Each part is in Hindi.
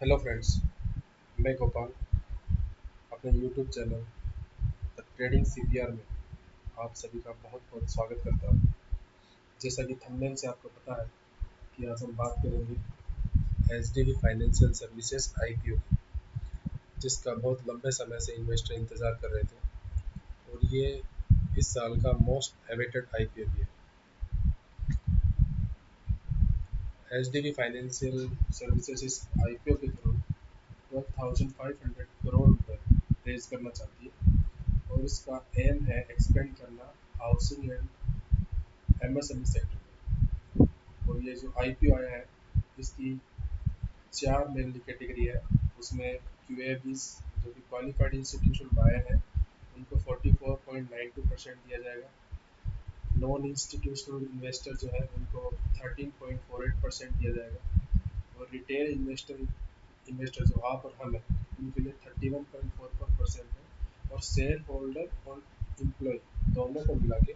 हेलो फ्रेंड्स, मैं गोपाल अपने YouTube channel the trading CPR में आप सभी का बहुत बहुत स्वागत करता हूँ। जैसा कि थंबनेल से आपको पता है कि आज हम बात करेंगे एचडीबी फाइनेंशियल सर्विसेज आईपीओ की, जिसका बहुत लंबे समय से इन्वेस्टर इंतज़ार कर रहे थे और ये इस साल का मोस्ट एवेटेड आईपीओ भी है। एचडीबी फाइनेंशियल सर्विसेज इस आईपीओ के थ्रू 12,500 करोड़ रुपए रेज करना चाहती है और इसका एम है एक्सपेंड करना हाउसिंग एंड एमएसएमई सेक्टर में। और ये जो आईपीओ आया है, इसकी चार मेनली कैटेगरी है। उसमें क्यूएबीज जो कि क्वालिफाइड इंस्टीट्यूशनल बायर है, उनको 44.92% दिया जाएगा। नॉन इंस्टीट्यूशनल इन्वेस्टर जो है उनको 13.48% दिया जाएगा। और रिटेल इन्वेस्टर जो आप और हम हैं, उनके लिए 31.44% है। और शेयर होल्डर और एम्प्लॉय दोनों को मिला के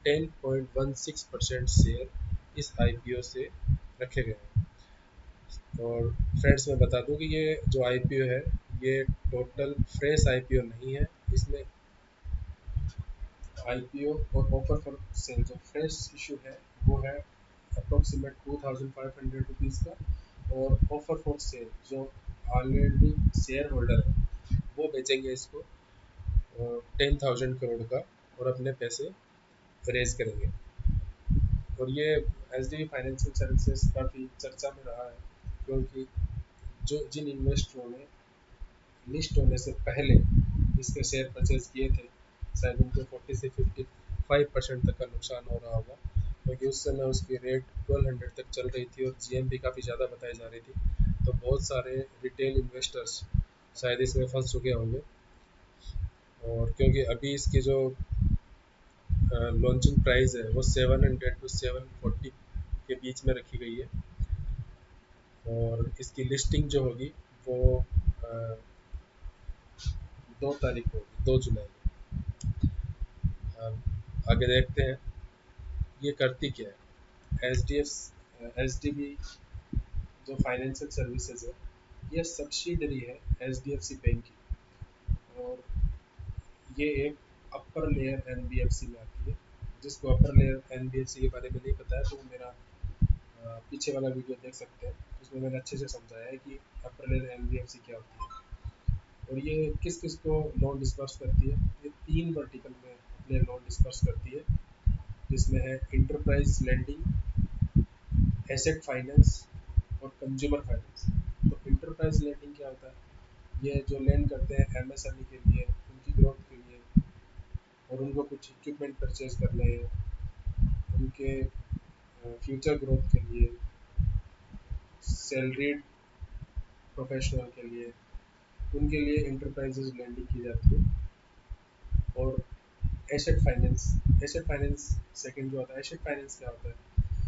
10.16% शेयर इस आईपीओ से रखे गए हैं। और फ्रेंड्स, मैं बता दूं कि ये जो आईपीओ है, ये टोटल फ्रेश आईपीओ नहीं है। इसमें आईपीओ और ऑफर फॉर सेल जो फ्रेश इशू है वो है अप्रोक्सीमेट 2,500 रुपीज़ का। और ऑफर फॉर सेल जो ऑलरेडी शेयर होल्डर है वो बेचेंगे इसको 10,000 करोड़ का और अपने पैसे रेज करेंगे। और ये H D be financial services काफ़ी चर्चा में रहा है, क्योंकि जो जिन इन्वेस्टरों ने लिस्ट होने से पहले इसके शेयर परचेज किए थे, शायद उनको 40 से 55% तक का नुकसान हो रहा होगा, क्योंकि उस समय उसकी रेट 1200 तक चल रही थी और जीएम भी काफ़ी ज़्यादा बताई जा रही थी। तो बहुत सारे रिटेल इन्वेस्टर्स शायद इसमें फंस चुके होंगे। और क्योंकि अभी इसकी जो लॉन्चिंग प्राइस है वो 700 टू 740 के बीच में रखी गई है। और इसकी लिस्टिंग जो होगी वो 2 तारीख को होगी, 2 जुलाई को। आगे देखते हैं ये करती क्या है। एच डी बी जो फाइनेंशियल सर्विसेज है, ये सब्सिडरी है H D F C bank की। और ये एक upper layer N B F C में आती है। जिसको upper layer N B F C के बारे में नहीं पता है तो वो मेरा पीछे वाला वीडियो देख सकते हैं। उसमें मैंने अच्छे से समझाया है कि upper layer N B F C क्या होती है और ये किस किस को लोन डिस्पर्स करती है। ये 3 वर्टिकल में अपने लोन डिस्पर्स करती है, जिसमें है इंटरप्राइज लेंडिंग, एसेट फाइनेंस और कंज्यूमर फाइनेंस। तो इंटरप्राइज लेंडिंग क्या होता है? ये जो लेंड करते हैं एमएसएमई के लिए, उनकी ग्रोथ के लिए, और उनको कुछ इक्विपमेंट परचेज करने हैं, उनके फ्यूचर ग्रोथ के लिए, सैलरीड प्रोफेशनल के लिए, उनके लिए इंटरप्राइजेज लेंडिंग की जाती है। और एसेट फाइनेंस सेकंड जो होता है। एसेट फाइनेंस क्या होता है?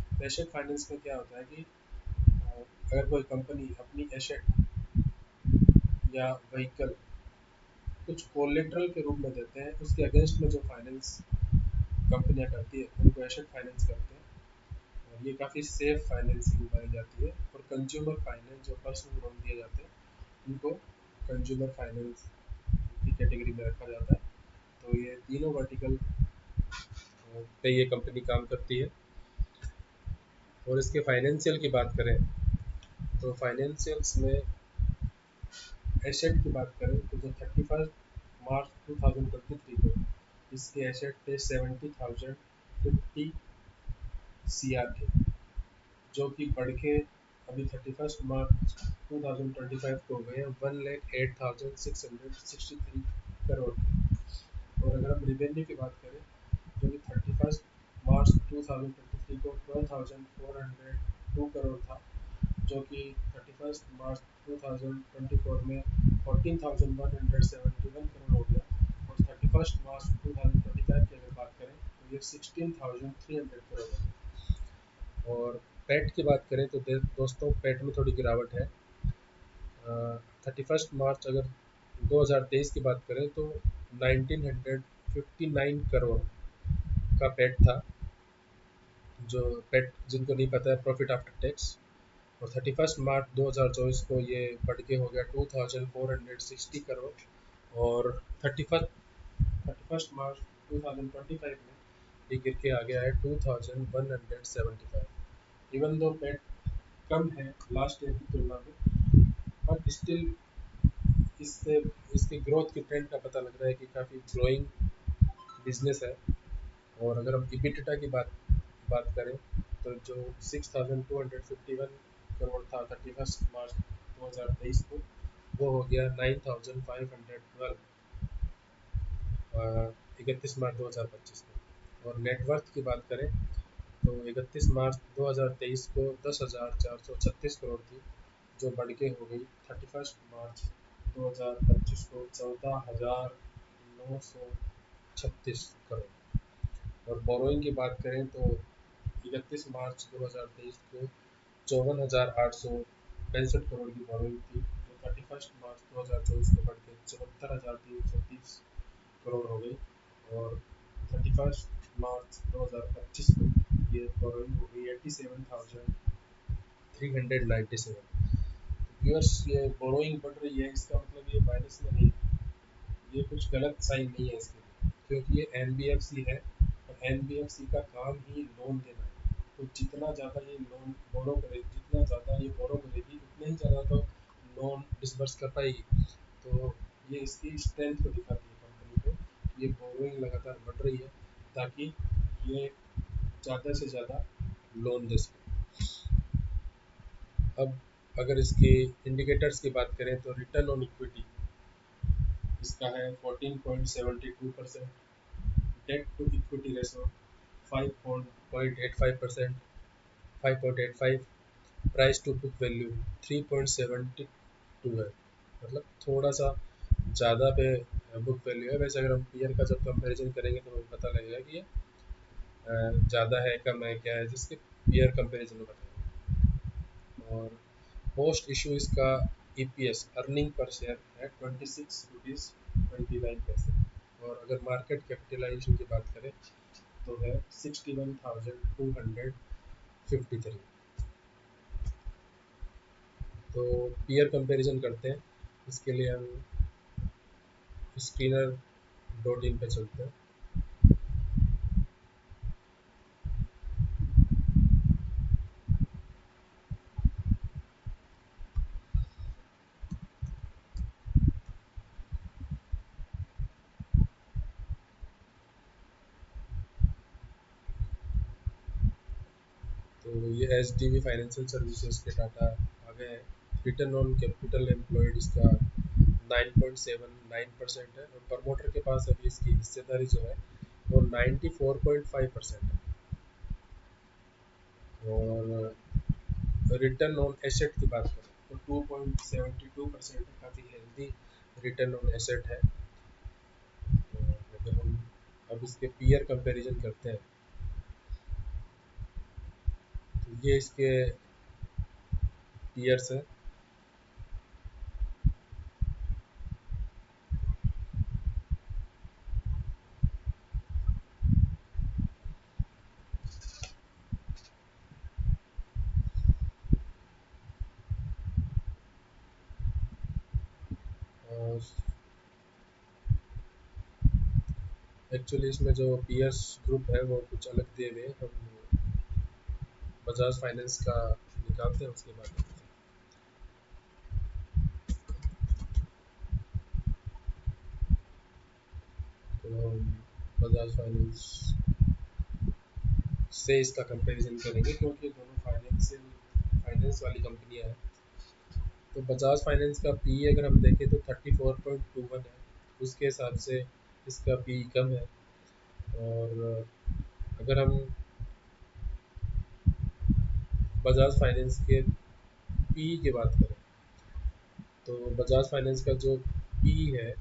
तो एसेट फाइनेंस में क्या होता है कि अगर कोई कंपनी अपनी एसेट या व्हीकल कुछ कोलेट्रल के रूप में देते हैं, उसके अगेंस्ट में जो फाइनेंस कंपनियां करती है उनको एसेट फाइनेंस करते हैं। और ये काफ़ी सेफ फाइनेंसिंग मानी जाती है। और कंज्यूमर फाइनेंस जो पर्सनल लोन दिए जाते हैं उनको कंज्यूमर फाइनेंस की कैटेगरी में रखा जाता है। तो ये तीनों वर्टिकल पे ये कंपनी काम करती है। और इसके फाइनेंशियल की बात करें तो फाइनेंशियल्स में एसेट की बात करें तो जो 31 मार्च 2023 को इसके एसेट थे 70,050 CR के, जो कि बढ़ के अभी 31 मार्च 2025 को हो गए 1,08,663 करोड़। और अगर हम रिवेन्यू की बात करें, जो कि 31 मार्च 2023 को 12,402 करोड़ था, जो कि 31 मार्च 2024 में 14,171 करोड़ हो गया। और 31 मार्च 2025 की अगर बात करें तो ये 16,300 करोड़ हो गया। और पेट की बात करें तो दोस्तों, पेट में थोड़ी गिरावट है। 31 मार्च अगर 2023 की बात करें तो 1959 करोड़ का पेट था। जो पेट जिनको नहीं पता है, प्रॉफिट आफ्टर टैक्स। और 31 मार्च 2024 को ये बढ़ के हो गया 2460 करोड़। और 31 मार्च 2025 में ये गिर के आ गया है 2175। इवन दो पेट कम है लास्ट ईयर की तुलना में, बट स्टिल इससे इसके ग्रोथ की ट्रेंड का पता लग रहा है कि काफ़ी ग्रोइंग बिजनेस है। और अगर हम EBITDA की बात करें तो जो 6251 करोड़ था 31 मार्च 2023 को, वो हो गया 9512 31 मार्च 2025 को। और नेटवर्थ की बात करें तो 31 मार्च 2023 को 10,436 करोड़ थी, जो बढ़ के हो गई 31 मार्च 2025 को 14,936 करोड़। और बोरोइंग की बात करें तो 31 मार्च 2023 को 54,865 करोड़ की बोरोइंग थी, जो 31 मार्च 2024 को बढ़ के 74,330 करोड़ हो गई। और 31 मार्च 2025 को ये बोरोइंग हो गई 87,397। व्यूअर्स, ये बोरोइंग बढ़ रही है, इसका मतलब ये माइनस में नहीं, ये कुछ गलत साइन नहीं है इसके लिए, क्योंकि ये NBFC है और NBFC का काम ही लोन देना है। तो जितना ज़्यादा ये लोन बोरो करेगी, जितना ज़्यादा ये बोरो करेगी, उतना ही ज़्यादा तो लोन डिसबर्स कर पाएगी। तो ये इसकी स्ट्रेंथ को दिखाती है कंपनी को, ये बोरोइंग लगातार बढ़ रही है ताकि ये ज़्यादा से ज़्यादा लोन दे सके। अब अगर इसके इंडिकेटर्स की बात करें तो रिटर्न ऑन इक्विटी इसका है 14.72%, debt to equity ratio 5.85%, 5.85, price to book value 3.72 है, मतलब थोड़ा सा ज़्यादा पे बुक वैल्यू है। वैसे अगर हम पीयर का जब कंपैरिजन करेंगे तो हमें पता लगेगा कि ये ज़्यादा है कम है क्या है, जिसके पीयर कंपैरिजन में बताएंगे। और पोस्ट इशू इसका EPS अर्निंग पर शेयर है 26 रुपीज़ 29 पैसे। और अगर मार्केट कैपिटलाइजेशन की बात करें तो है 61,253। तो पीयर कंपैरिजन करते हैं, इसके लिए हम स्क्रीनर.इन पे चलते हैं। तो ये HDB फाइनेंशियल सर्विसेज के डाटा आ गए हैं। रिटर्न ऑन कैपिटल एम्प्लॉयड इसका 9.79% है, और प्रमोटर के पास अभी इसकी हिस्सेदारी जो है वो 94.5% है। और रिटर्न ऑन एसेट की बात करें तो 2.72% है, काफ़ी हेल्दी रिटर्न ऑन एसेट है। और अगर हम अब इसके पीयर कंपैरिजन करते हैं तो ये इसके पीयर्स है। एक्चुअली इसमें जो पीयर्स ग्रुप है वो कुछ अलग दिए हुए हैं, हम बजाज फाइनेंस का निकालते हैं उसके बाद। तो हम बजाज फाइनेंस से इसका कंपैरिजन करेंगे, क्योंकि दोनों फाइनेंस वाली कंपनियां हैं। तो बजाज फाइनेंस का पी अगर हम देखें तो 34.21 है, उसके हिसाब से इसका पी कम है। और अगर हम बजाज फाइनेंस के पी की बात करें तो बजाज फाइनेंस का जो पी है,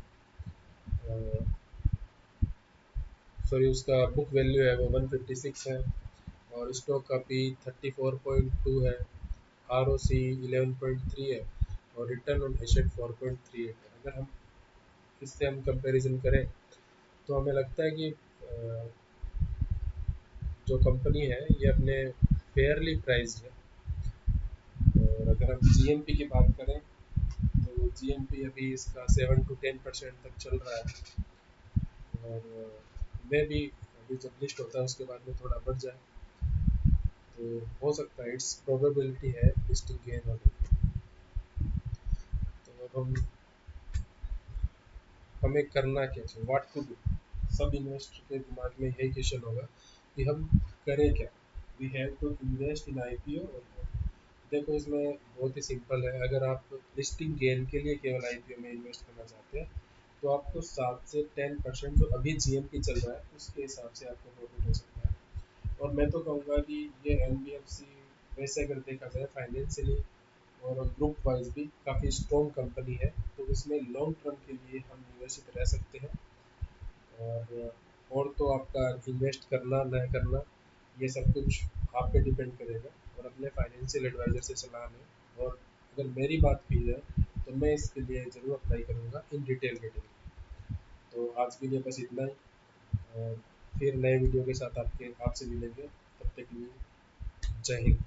सॉरी, उसका बुक वैल्यू है वो 156 है, और स्टॉक का पी 34.2 है, ROC 11.3 है, और रिटर्न ऑन एसेट 4.38 है। अगर हम इससे हम कंपैरिजन करें तो हमें लगता है कि जो कंपनी है ये अपने फेयरली प्राइस्ड है। और अगर हम जीएमपी की बात करें तो जीएमपी अभी इसका 7 to 10% तक चल रहा है, और मैं भी अभी जब लिस्ट होता है उसके बाद में थोड़ा बढ़ जाए तो हो सकता है, इट्स प्रोबेबिलिटी है लिस्टिंग गेन होने की। तो अब हमें करना क्या चाहिए, व्हाट टू डू। सब इन्वेस्टर के दिमाग में यही क्वेश्चन होगा कि हम करें क्या। We have to invest in IPO और not। देखो इसमें बहुत ही सिंपल है, अगर आप लिस्टिंग गेन के लिए केवल आईपीओ में इन्वेस्ट करना चाहते हैं तो आपको 7 से 10% जो अभी जीएमपी चल रहा है उसके हिसाब से आपको प्रॉफिट हो सकता है। और मैं तो कहूँगा कि ये एनबीएफसी वैसे अगर देखा जाए फाइनेंशियली और ग्रुप वाइज भी काफ़ी स्ट्रॉन्ग कंपनी है, तो इसमें लॉन्ग टर्म के लिए हम निवेशित रह सकते हैं। और तो आपका इन्वेस्ट करना न करना ये सब कुछ आप पे डिपेंड करेगा और अपने फाइनेंशियल एडवाइजर से सलाह लें। और अगर मेरी बात की जाए तो मैं इसके लिए ज़रूर अप्लाई करूँगा इन डिटेल के लिए। तो आज के लिए बस इतना ही, और फिर नए वीडियो के साथ आपसे मिलेंगे। तब तक के लिए जय हिंद।